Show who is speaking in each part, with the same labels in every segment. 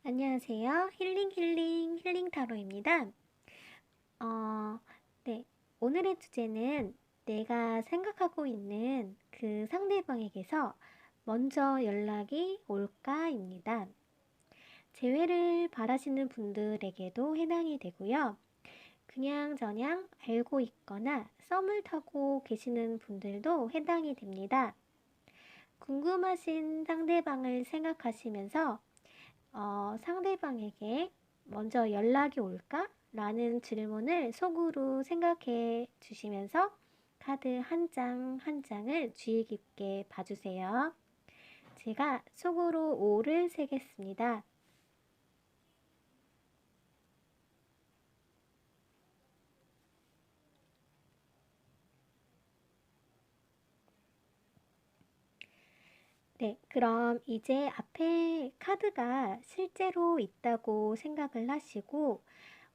Speaker 1: 안녕하세요. 힐링 타로입니다. 어, 네. 오늘의 주제는 내가 생각하고 있는 그 상대방에게서 먼저 연락이 올까입니다. 재회를 바라시는 분들에게도 해당이 되고요. 그냥저냥 알고 있거나 썸을 타고 계시는 분들도 해당이 됩니다. 궁금하신 상대방을 생각하시면서 상대방에게 먼저 연락이 올까? 라는 질문을 속으로 생각해 주시면서 카드 한 장 한 장을 주의 깊게 봐주세요. 제가 속으로 5를 세겠습니다. 네, 그럼 이제 앞에 카드가 실제로 있다고 생각을 하시고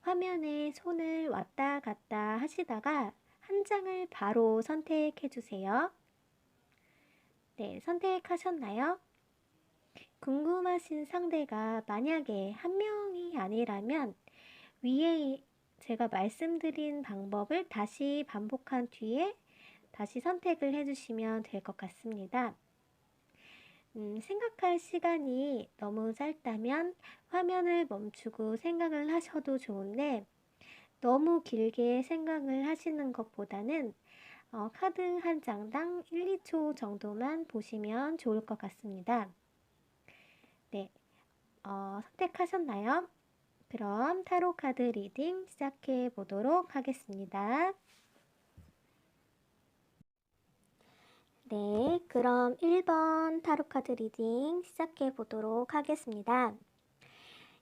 Speaker 1: 화면에 손을 왔다 갔다 하시다가 한 장을 바로 선택해 주세요. 네, 선택하셨나요? 궁금하신 상대가 만약에 한 명이 아니라면 위에 제가 말씀드린 방법을 다시 반복한 뒤에 다시 선택을 해주시면 될 것 같습니다. 생각할 시간이 너무 짧다면 화면을 멈추고 생각을 하셔도 좋은데 너무 길게 생각을 하시는 것보다는 카드 한 장당 1, 2초 정도만 보시면 좋을 것 같습니다. 네, 선택하셨나요? 그럼 타로 카드 리딩 시작해 보도록 하겠습니다. 네, 그럼 1번 타로 카드 리딩 시작해 보도록 하겠습니다.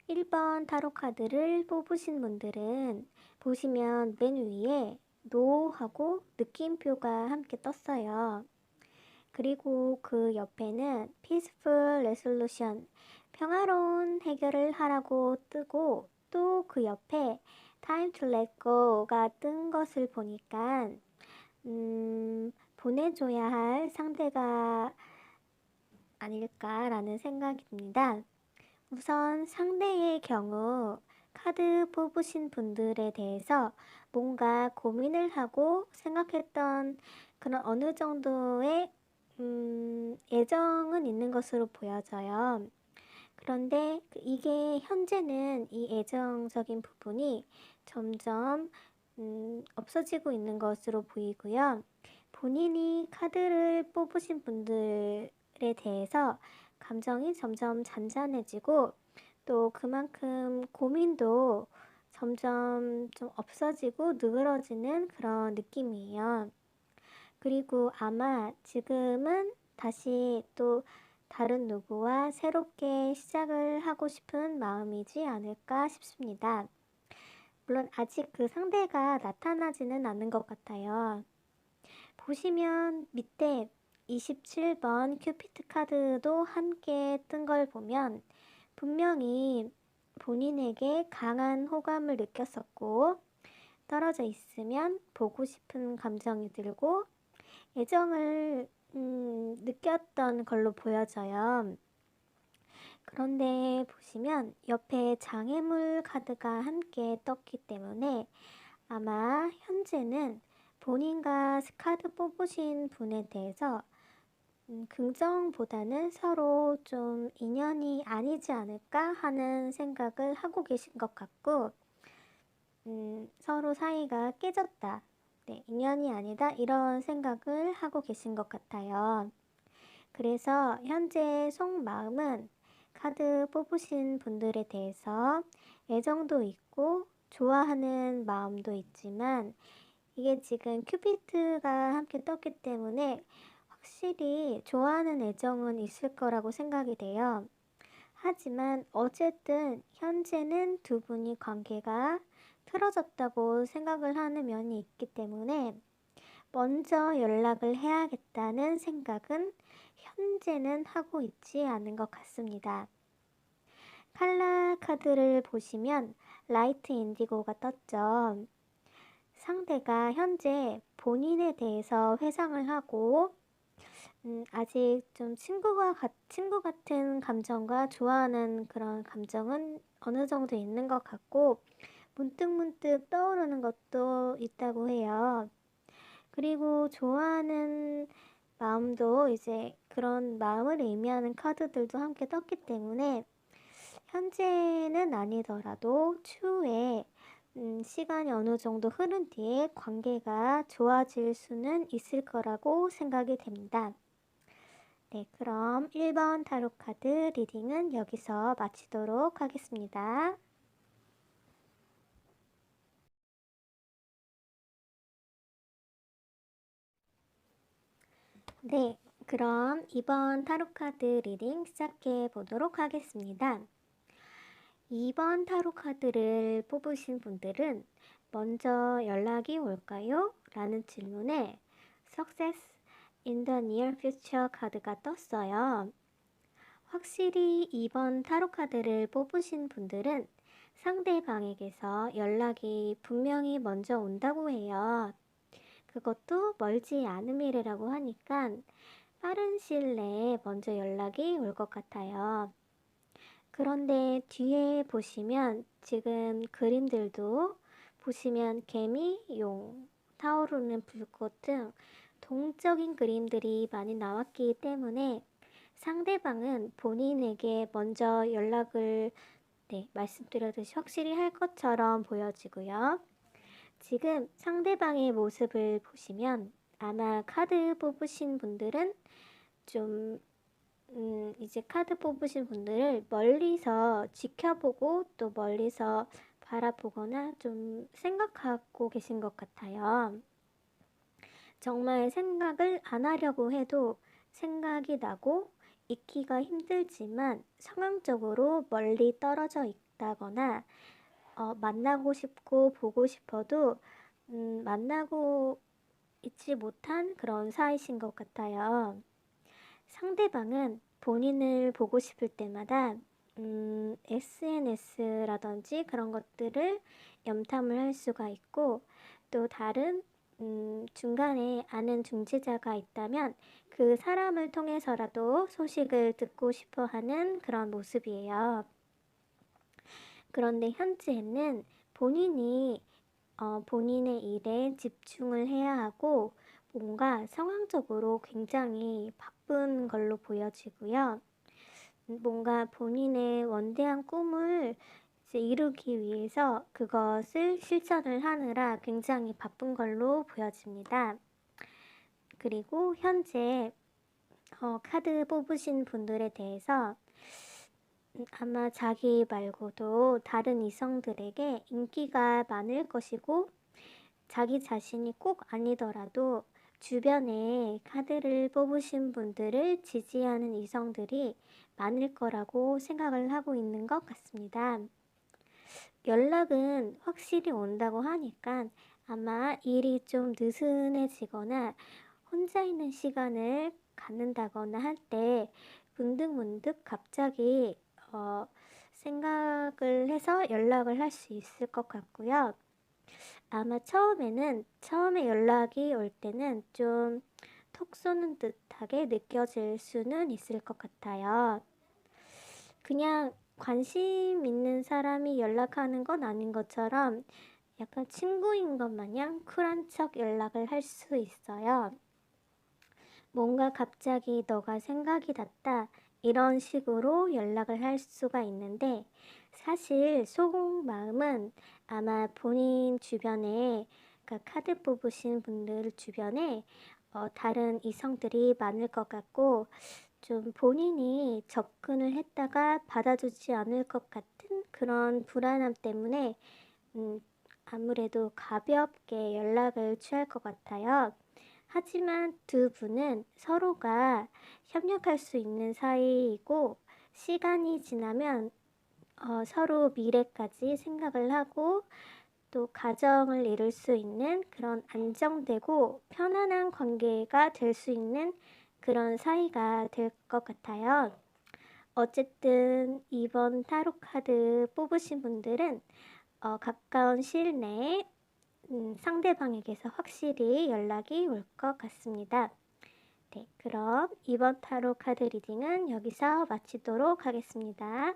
Speaker 1: 1번 타로 카드를 뽑으신 분들은 보시면 맨 위에 노 하고 느낌표가 함께 떴어요. 그리고 그 옆에는 Peaceful Resolution, 평화로운 해결을 하라고 뜨고 또 그 옆에 Time to Let Go가 뜬 것을 보니까 보내줘야 할 상대가 아닐까라는 생각이 듭니다. 우선 상대의 경우 카드 뽑으신 분들에 대해서 뭔가 고민을 하고 생각했던 그런 어느 정도의 애정은 있는 것으로 보여져요. 그런데 이게 현재는 이 애정적인 부분이 점점 없어지고 있는 것으로 보이고요. 본인이 카드를 뽑으신 분들에 대해서 감정이 점점 잔잔해지고 또 그만큼 고민도 점점 좀 없어지고 누그러지는 그런 느낌이에요. 그리고 아마 지금은 다시 또 다른 누구와 새롭게 시작을 하고 싶은 마음이지 않을까 싶습니다. 물론 아직 그 상대가 나타나지는 않는 것 같아요. 보시면 밑에 27번 큐피트 카드도 함께 뜬 걸 보면 분명히 본인에게 강한 호감을 느꼈었고 떨어져 있으면 보고 싶은 감정이 들고 애정을 느꼈던 걸로 보여져요. 그런데 보시면 옆에 장애물 카드가 함께 떴기 때문에 아마 현재는 본인과 카드 뽑으신 분에 대해서 긍정보다는 서로 좀 인연이 아니지 않을까 하는 생각을 하고 계신 것 같고 서로 사이가 깨졌다. 네, 인연이 아니다. 이런 생각을 하고 계신 것 같아요. 그래서 현재 속마음은 카드 뽑으신 분들에 대해서 애정도 있고 좋아하는 마음도 있지만 이게 지금 큐피트가 함께 떴기 때문에 확실히 좋아하는 애정은 있을 거라고 생각이 돼요. 하지만 어쨌든 현재는 두 분이 관계가 틀어졌다고 생각을 하는 면이 있기 때문에 먼저 연락을 해야겠다는 생각은 현재는 하고 있지 않은 것 같습니다. 칼라 카드를 보시면 라이트 인디고가 떴죠. 상대가 현재 본인에 대해서 회상을 하고 아직 좀 친구 같은 감정과 좋아하는 그런 감정은 어느 정도 있는 것 같고, 문득문득 떠오르는 것도 있다고 해요. 그리고 좋아하는 마음도 이제 그런 마음을 의미하는 카드들도 함께 떴기 때문에 현재는 아니더라도 추후에 시간이 어느 정도 흐른 뒤에 관계가 좋아질 수는 있을 거라고 생각이 됩니다. 네, 그럼 1번 타로 카드 리딩은 여기서 마치도록 하겠습니다. 네, 그럼 이번 타로 카드 리딩 시작해 보도록 하겠습니다. 2번 타로 카드를 뽑으신 분들은 먼저 연락이 올까요? 라는 질문에 Success in the near future 카드가 떴어요. 확실히 2번 타로 카드를 뽑으신 분들은 상대방에게서 연락이 분명히 먼저 온다고 해요. 그것도 멀지 않은 미래라고 하니까 빠른 시일 내에 먼저 연락이 올 것 같아요. 그런데 뒤에 보시면 지금 그림들도 보시면 개미, 용, 타오르는 불꽃 등 동적인 그림들이 많이 나왔기 때문에 상대방은 본인에게 먼저 연락을 말씀드렸듯이 확실히 할 것처럼 보여지고요. 지금 상대방의 모습을 보시면 아마 카드 뽑으신 분들은 좀 이제 카드 뽑으신 분들을 멀리서 지켜보고 또 멀리서 바라보거나 좀 생각하고 계신 것 같아요. 정말 생각을 안 하려고 해도 생각이 나고 잊기가 힘들지만 상황적으로 멀리 떨어져 있다거나 만나고 싶고 보고 싶어도 만나고 있지 못한 그런 사이신 것 같아요. 상대방은 본인을 보고 싶을 때마다 SNS라든지 그런 것들을 염탐을 할 수가 있고 또 다른 중간에 아는 중재자가 있다면 그 사람을 통해서라도 소식을 듣고 싶어 하는 그런 모습이에요. 그런데 현재는 본인이 본인의 일에 집중을 해야 하고 뭔가 상황적으로 굉장히 바쁜 걸로 보여지고요. 뭔가 본인의 원대한 꿈을 이제 이루기 위해서 그것을 실천을 하느라 굉장히 바쁜 걸로 보여집니다. 그리고 현재 카드 뽑으신 분들에 대해서 아마 자기 말고도 다른 이성들에게 인기가 많을 것이고 자기 자신이 꼭 아니더라도 주변에 카드를 뽑으신 분들을 지지하는 이성들이 많을 거라고 생각을 하고 있는 것 같습니다. 연락은 확실히 온다고 하니까 아마 일이 좀 느슨해지거나 혼자 있는 시간을 갖는다거나 할 때 문득문득 갑자기 생각을 해서 연락을 할 수 있을 것 같고요. 아마 처음에 연락이 올 때는 좀 톡 쏘는 듯하게 느껴질 수는 있을 것 같아요. 그냥 관심 있는 사람이 연락하는 건 아닌 것처럼 약간 친구인 것 마냥 쿨한 척 연락을 할 수 있어요. 뭔가 갑자기 너가 생각이 났다 이런 식으로 연락을 할 수가 있는데 사실 속마음은 아마 본인 주변에 그러니까 카드 뽑으신 분들 주변에 다른 이성들이 많을 것 같고 좀 본인이 접근을 했다가 받아주지 않을 것 같은 그런 불안함 때문에 아무래도 가볍게 연락을 취할 것 같아요. 하지만 두 분은 서로가 협력할 수 있는 사이이고 시간이 지나면 서로 미래까지 생각을 하고 또 가정을 이룰 수 있는 그런 안정되고 편안한 관계가 될 수 있는 그런 사이가 될 것 같아요. 어쨌든 이번 타로 카드 뽑으신 분들은 가까운 시일 내에 상대방에게서 확실히 연락이 올 것 같습니다. 네, 그럼 이번 타로 카드 리딩은 여기서 마치도록 하겠습니다.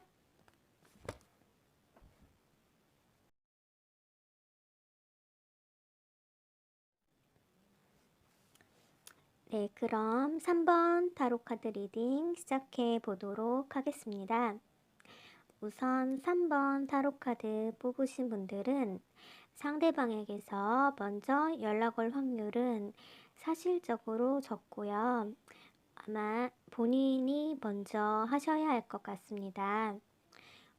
Speaker 1: 네, 그럼 3번 타로 카드 리딩 시작해 보도록 하겠습니다. 우선 3번 타로 카드 뽑으신 분들은 상대방에게서 먼저 연락 올 확률은 사실적으로 적고요. 아마 본인이 먼저 하셔야 할 것 같습니다.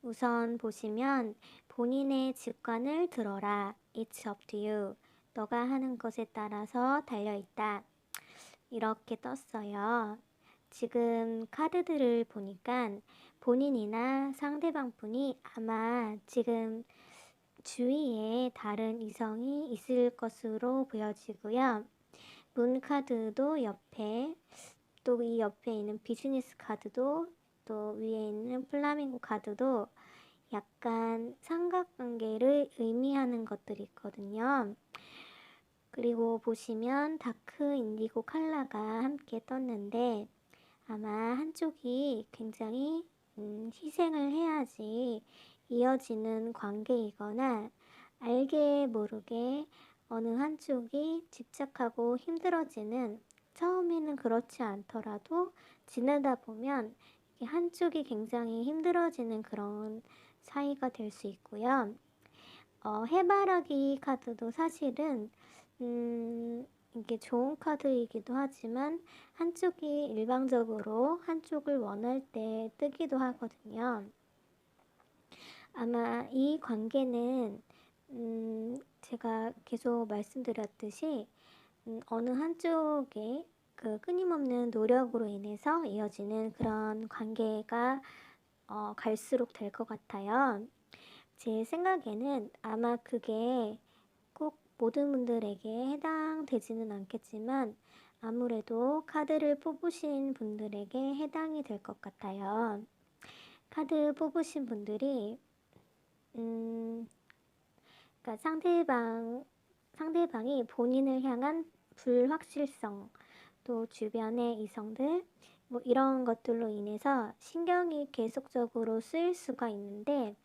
Speaker 1: 우선 보시면 본인의 직관을 들어라. It's up to you. 너가 하는 것에 따라서 달려있다. 이렇게 떴어요. 지금 카드들을 보니까 본인이나 상대방 분이 아마 지금 주위에 다른 이성이 있을 것으로 보여지고요. 문 카드도 옆에, 또 이 옆에 있는 비즈니스 카드도, 또 위에 있는 플라밍고 카드도 약간 삼각관계를 의미하는 것들이 있거든요. 그리고 보시면 다크 인디고 컬러가 함께 떴는데 아마 한쪽이 굉장히 희생을 해야지 이어지는 관계이거나 알게 모르게 어느 한쪽이 집착하고 힘들어지는, 처음에는 그렇지 않더라도 지내다 보면 한쪽이 굉장히 힘들어지는 그런 사이가 될 수 있고요. 해바라기 카드도 사실은 이게 좋은 카드이기도 하지만 한쪽이 일방적으로 한쪽을 원할 때 뜨기도 하거든요. 아마 이 관계는 제가 계속 말씀드렸듯이 어느 한쪽의 그 끊임없는 노력으로 인해서 이어지는 그런 관계가 갈수록 될 것 같아요. 제 생각에는 아마 그게 꼭 모든 분들에게 해당되지는 않겠지만 아무래도 카드를 뽑으신 분들에게 해당이 될 것 같아요. 카드 뽑으신 분들이 그러니까 상대방이 본인을 향한 불확실성, 또 주변의 이성들, 뭐 이런 것들로 인해서 신경이 계속적으로 쓰일 수가 있는데,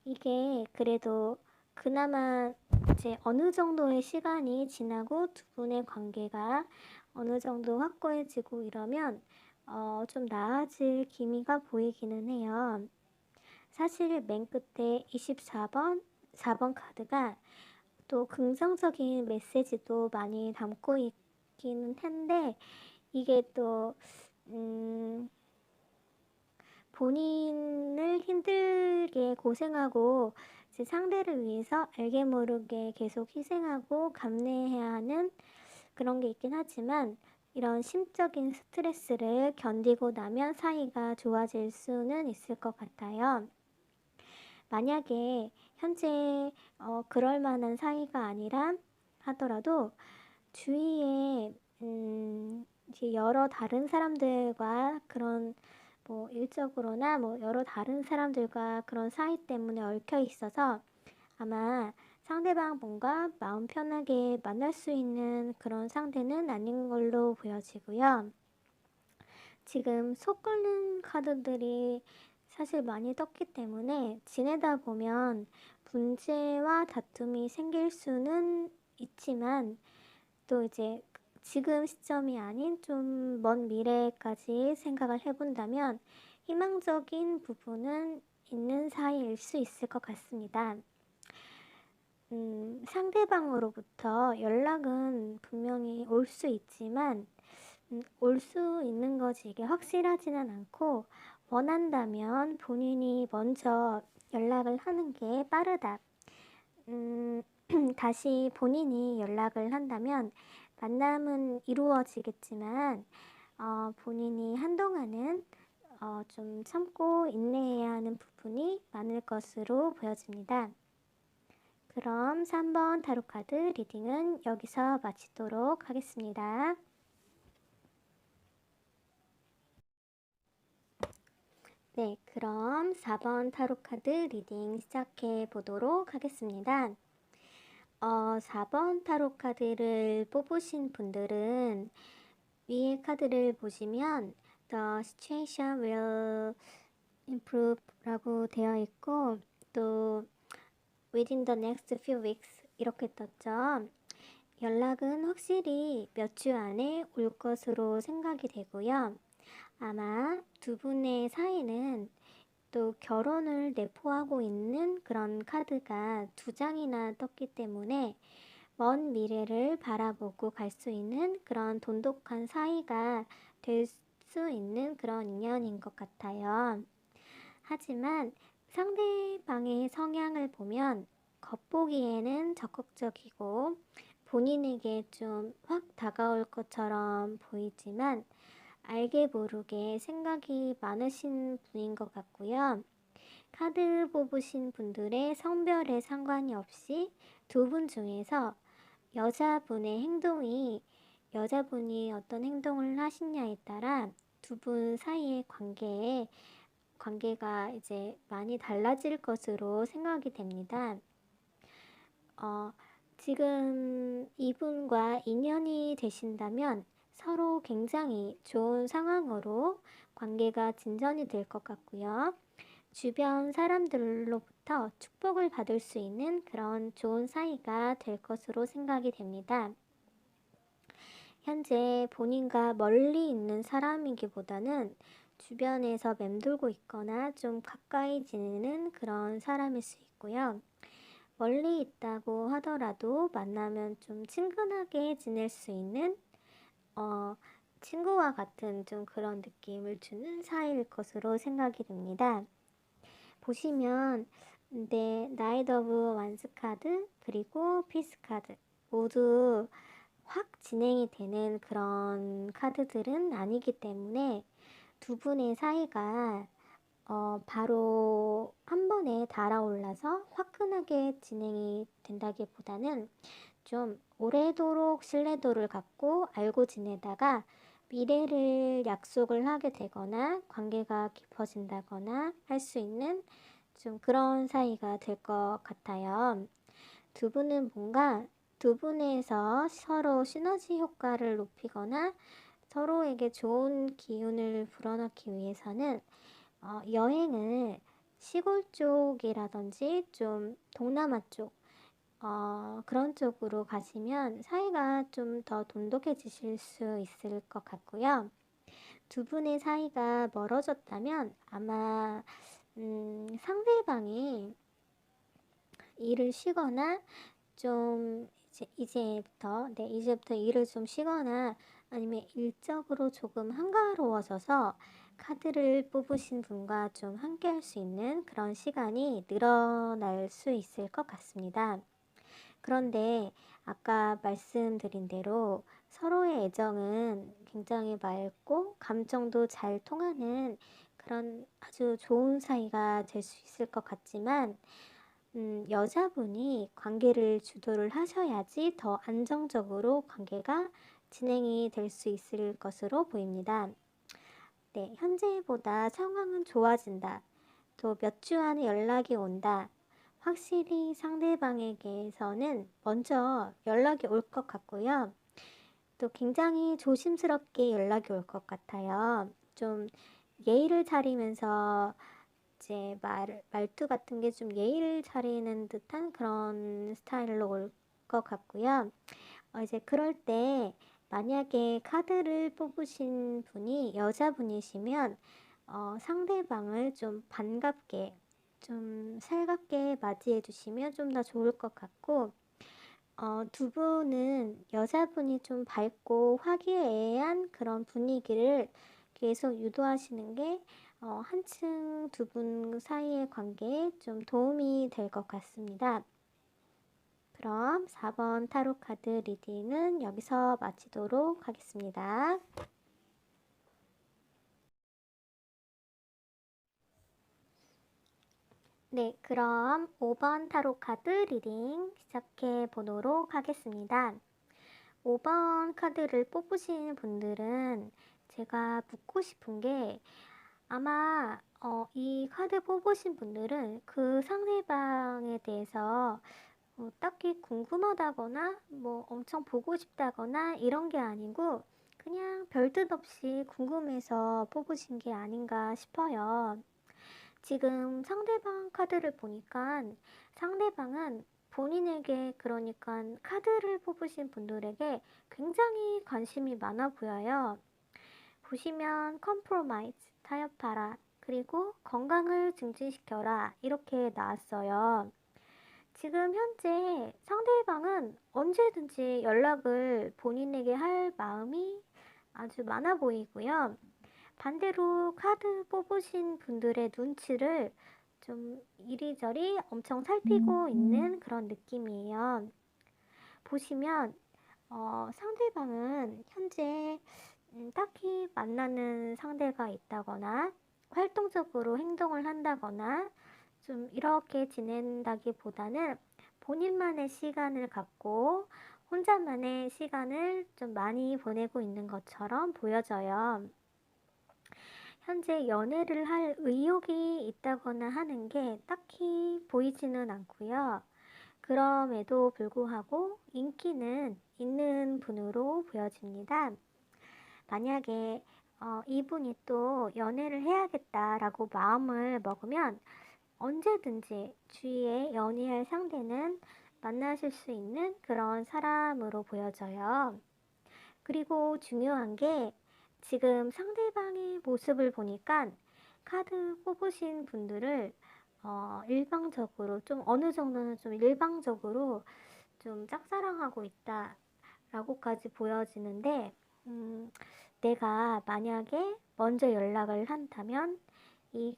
Speaker 1: 이게 그래도 그나마 이제 어느 정도의 시간이 지나고 두 분의 관계가 어느 정도 확고해지고 이러면 좀 나아질 기미가 보이기는 해요. 사실 맨 끝에 24번, 4번 카드가 또 긍정적인 메시지도 많이 담고 있기는 한데, 이게 또 본인을 힘들게 고생하고 이제 상대를 위해서 알게 모르게 계속 희생하고 감내해야 하는 그런 게 있긴 하지만, 이런 심적인 스트레스를 견디고 나면 사이가 좋아질 수는 있을 것 같아요. 만약에 현재 그럴 만한 사이가 아니라 하더라도 주위에 이제 여러 다른 사람들과 그런 뭐 일적으로나 뭐 여러 다른 사람들과 그런 사이 때문에 얽혀 있어서 아마 상대방 분과 마음 편하게 만날 수 있는 그런 상대는 아닌 걸로 보여지고요. 지금 속 끓는 카드들이 사실 많이 떴기 때문에 지내다 보면 문제와 다툼이 생길 수는 있지만, 또 이제 지금 시점이 아닌 좀 먼 미래까지 생각을 해본다면 희망적인 부분은 있는 사이일 수 있을 것 같습니다. 상대방으로부터 연락은 분명히 올 수 있지만 올 수 있는 것이 이게 확실하지는 않고, 원한다면 본인이 먼저 연락을 하는 게 빠르다. 다시 본인이 연락을 한다면 만남은 이루어지겠지만 본인이 한동안은 좀 참고 인내해야 하는 부분이 많을 것으로 보여집니다. 그럼 3번 타로카드 리딩은 여기서 마치도록 하겠습니다. 네, 그럼 4번 타로카드 리딩 시작해 보도록 하겠습니다. 4번 타로카드를 뽑으신 분들은 위에 카드를 보시면 The situation will improve 라고 되어 있고 또 within the next few weeks 이렇게 떴죠. 연락은 확실히 몇 주 안에 올 것으로 생각이 되고요. 아마 두 분의 사이는 또 결혼을 내포하고 있는 그런 카드가 두 장이나 떴기 때문에 먼 미래를 바라보고 갈 수 있는 그런 돈독한 사이가 될 수 있는 그런 인연인 것 같아요. 하지만 상대방의 성향을 보면 겉보기에는 적극적이고 본인에게 좀 확 다가올 것처럼 보이지만 알게 모르게 생각이 많으신 분인 것 같고요. 카드 뽑으신 분들의 성별에 상관이 없이 두 분 중에서 여자분의 행동이 여자분이 어떤 행동을 하시냐에 따라 두 분 사이의 관계가 이제 많이 달라질 것으로 생각이 됩니다. 지금 이분과 인연이 되신다면 서로 굉장히 좋은 상황으로 관계가 진전이 될 것 같고요. 주변 사람들로부터 축복을 받을 수 있는 그런 좋은 사이가 될 것으로 생각이 됩니다. 현재 본인과 멀리 있는 사람이기보다는 주변에서 맴돌고 있거나 좀 가까이 지내는 그런 사람일 수 있고요. 멀리 있다고 하더라도 만나면 좀 친근하게 지낼 수 있는 친구와 같은 좀 그런 느낌을 주는 사이일 것으로 생각이 됩니다. 보시면 나이트 오브 완스 카드 그리고 피스 카드 모두 확 진행이 되는 그런 카드들은 아니기 때문에 두 분의 사이가 바로 한 번에 달아올라서 화끈하게 진행이 된다기보다는 좀 오래도록 신뢰도를 갖고 알고 지내다가 미래를 약속을 하게 되거나 관계가 깊어진다거나 할 수 있는 좀 그런 사이가 될 것 같아요. 두 분은 뭔가 두 분에서 서로 시너지 효과를 높이거나 서로에게 좋은 기운을 불어넣기 위해서는 여행을 시골 쪽이라든지 좀 동남아 쪽 그런 쪽으로 가시면 사이가 좀 더 돈독해지실 수 있을 것 같고요. 두 분의 사이가 멀어졌다면 아마 상대방이 일을 쉬거나 좀 이제부터 일을 좀 쉬거나 아니면 일적으로 조금 한가로워져서 카드를 뽑으신 분과 좀 함께 할 수 있는 그런 시간이 늘어날 수 있을 것 같습니다. 그런데 아까 말씀드린 대로 서로의 애정은 굉장히 맑고 감정도 잘 통하는 그런 아주 좋은 사이가 될 수 있을 것 같지만 여자분이 관계를 주도를 하셔야지 더 안정적으로 관계가 진행이 될 수 있을 것으로 보입니다. 네, 현재보다 상황은 좋아진다. 또 몇 주 안에 연락이 온다. 확실히 상대방에게서는 먼저 연락이 올 것 같고요. 또 굉장히 조심스럽게 연락이 올 것 같아요. 좀 예의를 차리면서 이제 말투 같은 게 좀 예의를 차리는 듯한 그런 스타일로 올 것 같고요. 이제 그럴 때 만약에 카드를 뽑으신 분이 여자분이시면 상대방을 좀 반갑게 좀 살갑게 맞이해 주시면 좀 더 좋을 것 같고 두 분은 여자분이 좀 밝고 화기애애한 그런 분위기를 계속 유도하시는 게 한층 두 분 사이의 관계에 좀 도움이 될 것 같습니다. 그럼 4번 타로 카드 리딩은 여기서 마치도록 하겠습니다. 네, 그럼 5번 타로 카드 리딩 시작해 보도록 하겠습니다. 5번 카드를 뽑으신 분들은 제가 묻고 싶은 게 아마 이 카드 뽑으신 분들은 그 상대방에 대해서 딱히 궁금하다거나 뭐 엄청 보고 싶다거나 이런 게 아니고 그냥 별뜻 없이 궁금해서 뽑으신 게 아닌가 싶어요. 지금 상대방 카드를 보니까 상대방은 본인에게, 그러니까 카드를 뽑으신 분들에게 굉장히 관심이 많아 보여요. 보시면 compromise, 타협하라, 그리고 건강을 증진시켜라 이렇게 나왔어요. 지금 현재 상대방은 언제든지 연락을 본인에게 할 마음이 아주 많아 보이고요. 반대로 카드 뽑으신 분들의 눈치를 좀 이리저리 엄청 살피고 있는 그런 느낌이에요. 보시면 상대방은 현재 딱히 만나는 상대가 있다거나 활동적으로 행동을 한다거나 좀 이렇게 지낸다기보다는 본인만의 시간을 갖고 혼자만의 시간을 좀 많이 보내고 있는 것처럼 보여져요. 현재 연애를 할 의욕이 있다거나 하는 게 딱히 보이지는 않고요. 그럼에도 불구하고 인기는 있는 분으로 보여집니다. 만약에 이분이 또 연애를 해야겠다라고 마음을 먹으면 언제든지 주위에 연애할 상대는 만나실 수 있는 그런 사람으로 보여져요. 그리고 중요한 게 지금 상대방의 모습을 보니까 카드 뽑으신 분들을 일방적으로 좀 어느 정도는 좀 일방적으로 좀 짝사랑하고 있다라고까지 보여지는데 내가 만약에 먼저 연락을 한다면 이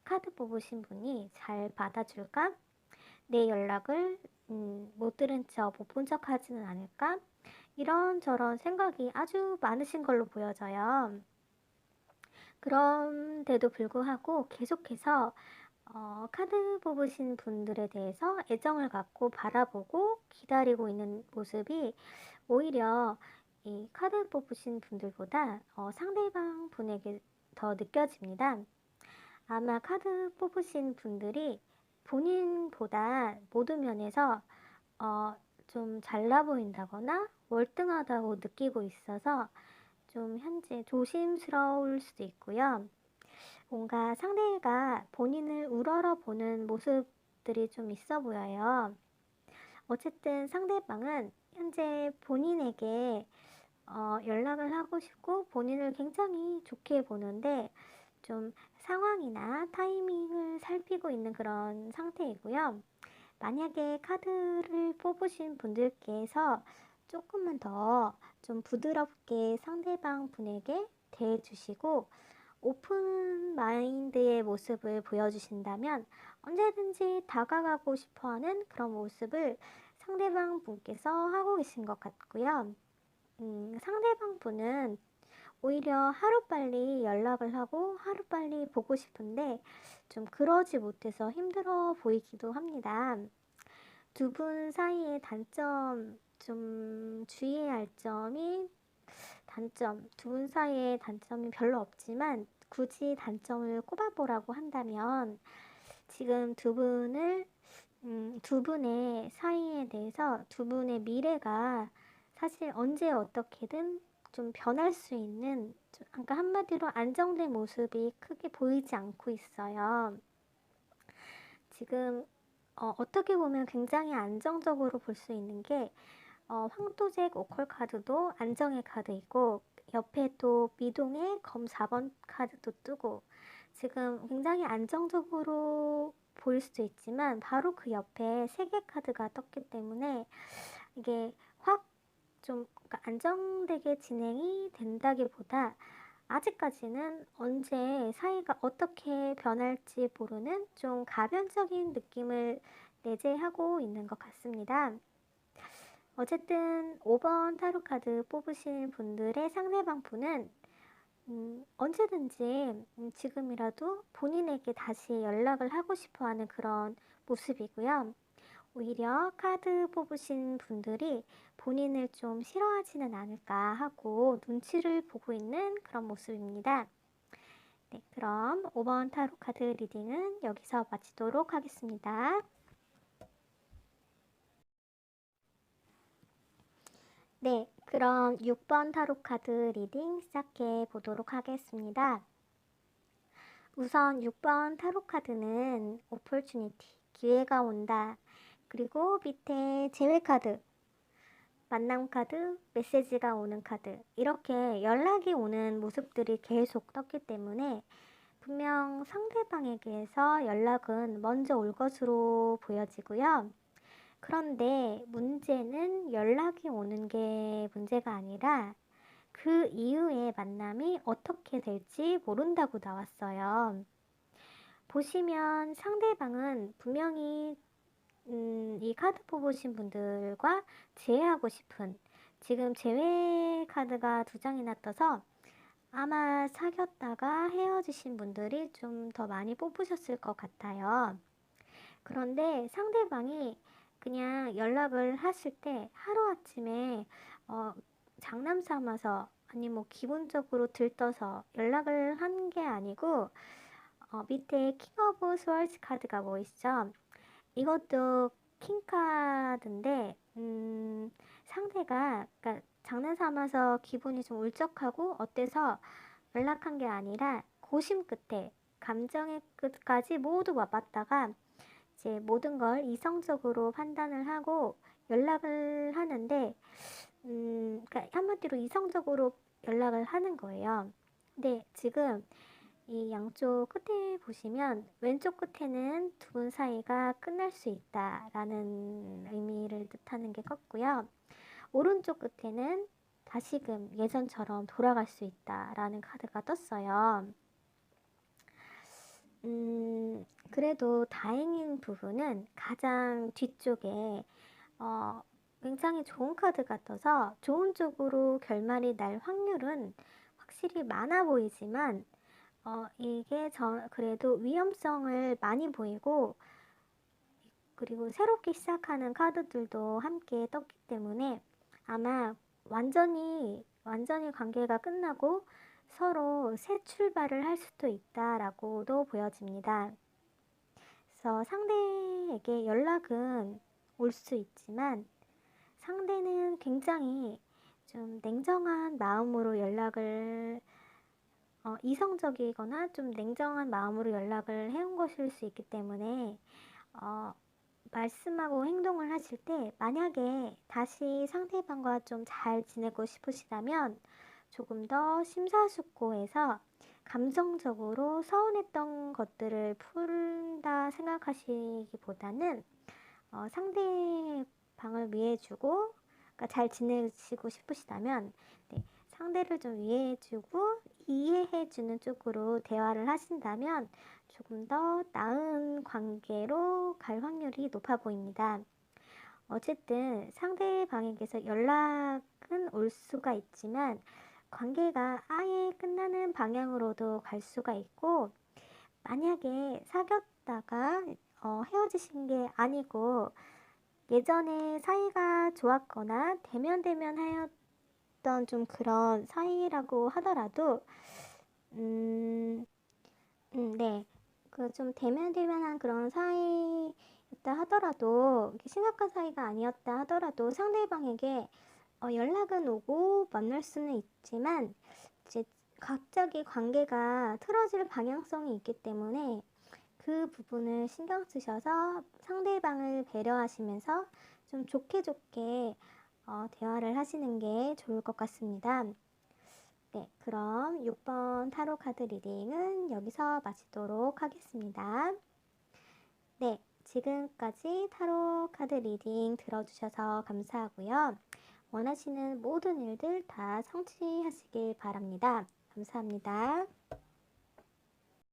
Speaker 1: 카드 뽑으신 분이 잘 받아줄까? 내 연락을 못 들은 척, 못 본 척 하지는 않을까? 이런저런 생각이 아주 많으신 걸로 보여져요. 그런데도 불구하고 계속해서 카드 뽑으신 분들에 대해서 애정을 갖고 바라보고 기다리고 있는 모습이 오히려 이 카드 뽑으신 분들보다 상대방 분에게 더 느껴집니다. 아마 카드 뽑으신 분들이 본인보다 모든 면에서 좀 잘나 보인다거나 월등하다고 느끼고 있어서 좀 현재 조심스러울 수도 있고요. 뭔가 상대가 본인을 우러러보는 모습들이 좀 있어 보여요. 어쨌든 상대방은 현재 본인에게 연락을 하고 싶고 본인을 굉장히 좋게 보는데 좀 상황이나 타이밍을 살피고 있는 그런 상태이고요. 만약에 카드를 뽑으신 분들께서 조금만 더 좀 부드럽게 상대방 분에게 대해주시고 오픈 마인드의 모습을 보여주신다면 언제든지 다가가고 싶어하는 그런 모습을 상대방 분께서 하고 계신 것 같고요. 상대방 분은 오히려 하루빨리 연락을 하고 하루빨리 보고 싶은데 좀 그러지 못해서 힘들어 보이기도 합니다. 두 분 사이의 단점, 좀 주의해야 할 점이 두 분 사이의 단점이 별로 없지만 굳이 단점을 꼽아보라고 한다면 지금 두 분의 사이에 대해서 두 분의 미래가 사실 언제 어떻게든 좀 변할 수 있는, 그러니까 한마디로 안정된 모습이 크게 보이지 않고 있어요. 지금 어떻게 보면 굉장히 안정적으로 볼 수 있는 게 황토색 오컬 카드도 안정의 카드이고 옆에 또 미동의 검 4번 카드도 뜨고 지금 굉장히 안정적으로 보일 수도 있지만 바로 그 옆에 3개 카드가 떴기 때문에 이게 확 좀 안정되게 진행이 된다기보다 아직까지는 언제 사이가 어떻게 변할지 모르는 좀 가변적인 느낌을 내재하고 있는 것 같습니다. 어쨌든 5번 타로 카드 뽑으신 분들의 상대방 분은 언제든지 지금이라도 본인에게 다시 연락을 하고 싶어 하는 그런 모습이고요. 오히려 카드 뽑으신 분들이 본인을 좀 싫어하지는 않을까 하고 눈치를 보고 있는 그런 모습입니다. 네, 그럼 5번 타로 카드 리딩은 여기서 마치도록 하겠습니다. 네, 그럼 6번 타로 카드 리딩 시작해 보도록 하겠습니다. 우선 6번 타로 카드는 opportunity, 기회가 온다. 그리고 밑에 재회 카드, 만남 카드, 메시지가 오는 카드, 이렇게 연락이 오는 모습들이 계속 떴기 때문에 분명 상대방에게서 연락은 먼저 올 것으로 보여지고요. 그런데 문제는 연락이 오는 게 문제가 아니라 그 이후에 만남이 어떻게 될지 모른다고 나왔어요. 보시면 상대방은 분명히 이 카드 뽑으신 분들과 재회하고 싶은, 지금 재회 카드가 2장이나 떠서 아마 사귀었다가 헤어지신 분들이 좀 더 많이 뽑으셨을 것 같아요. 그런데 상대방이 그냥 연락을 하실 때 하루아침에 장남 삼아서 아니 뭐 기본적으로 들떠서 연락을 한 게 아니고 밑에 킹 오브 스월즈 카드가 보이시죠? 이것도 킹 카드인데 상대가 그러니까 장난 삼아서 기분이 좀 울적하고 어때서 연락한 게 아니라 고심 끝에 감정의 끝까지 모두 와봤다가 이제 모든 걸 이성적으로 판단을 하고 연락을 하는데 그러니까 한마디로 이성적으로 연락을 하는 거예요. 근데 지금 이 양쪽 끝에 보시면 왼쪽 끝에는 두 분 사이가 끝날 수 있다라는 의미를 뜻하는 게 컸고요. 오른쪽 끝에는 다시금 예전처럼 돌아갈 수 있다라는 카드가 떴어요. 그래도 다행인 부분은 가장 뒤쪽에 굉장히 좋은 카드가 떠서 좋은 쪽으로 결말이 날 확률은 확실히 많아 보이지만 이게 그래도 위험성을 많이 보이고 그리고 새롭게 시작하는 카드들도 함께 떴기 때문에 아마 완전히 관계가 끝나고 서로 새 출발을 할 수도 있다라고도 보여집니다. 그래서 상대에게 연락은 올 수 있지만 상대는 굉장히 좀 냉정한 마음으로 연락을 이성적이거나 좀 냉정한 마음으로 연락을 해온 것일 수 있기 때문에 말씀하고 행동을 하실 때 만약에 다시 상대방과 좀 잘 지내고 싶으시다면 조금 더 심사숙고해서 감정적으로 서운했던 것들을 푼다 생각하시기보다는 상대방을 위해주고 그러니까 잘 지내시고 싶으시다면 상대를 좀 위해주고 이해해주는 쪽으로 대화를 하신다면 조금 더 나은 관계로 갈 확률이 높아 보입니다. 어쨌든 상대방에게서 연락은 올 수가 있지만 관계가 아예 끝나는 방향으로도 갈 수가 있고 만약에 사귀었다가 헤어지신 게 아니고 예전에 사이가 좋았거나 대면 하였던 좀 그런 사이라고 하더라도 네. 그 좀 대면한 그런 사이였다 하더라도 심각한 사이가 아니었다 하더라도 상대방에게 연락은 오고 만날 수는 있지만 이제 갑자기 관계가 틀어질 방향성이 있기 때문에 그 부분을 신경 쓰셔서 상대방을 배려하시면서 좀 좋게 대화를 하시는 게 좋을 것 같습니다. 네, 그럼 6번 타로 카드 리딩은 여기서 마치도록 하겠습니다. 네, 지금까지 타로 카드 리딩 들어주셔서 감사하고요. 원하시는 모든 일들 다 성취하시길 바랍니다. 감사합니다.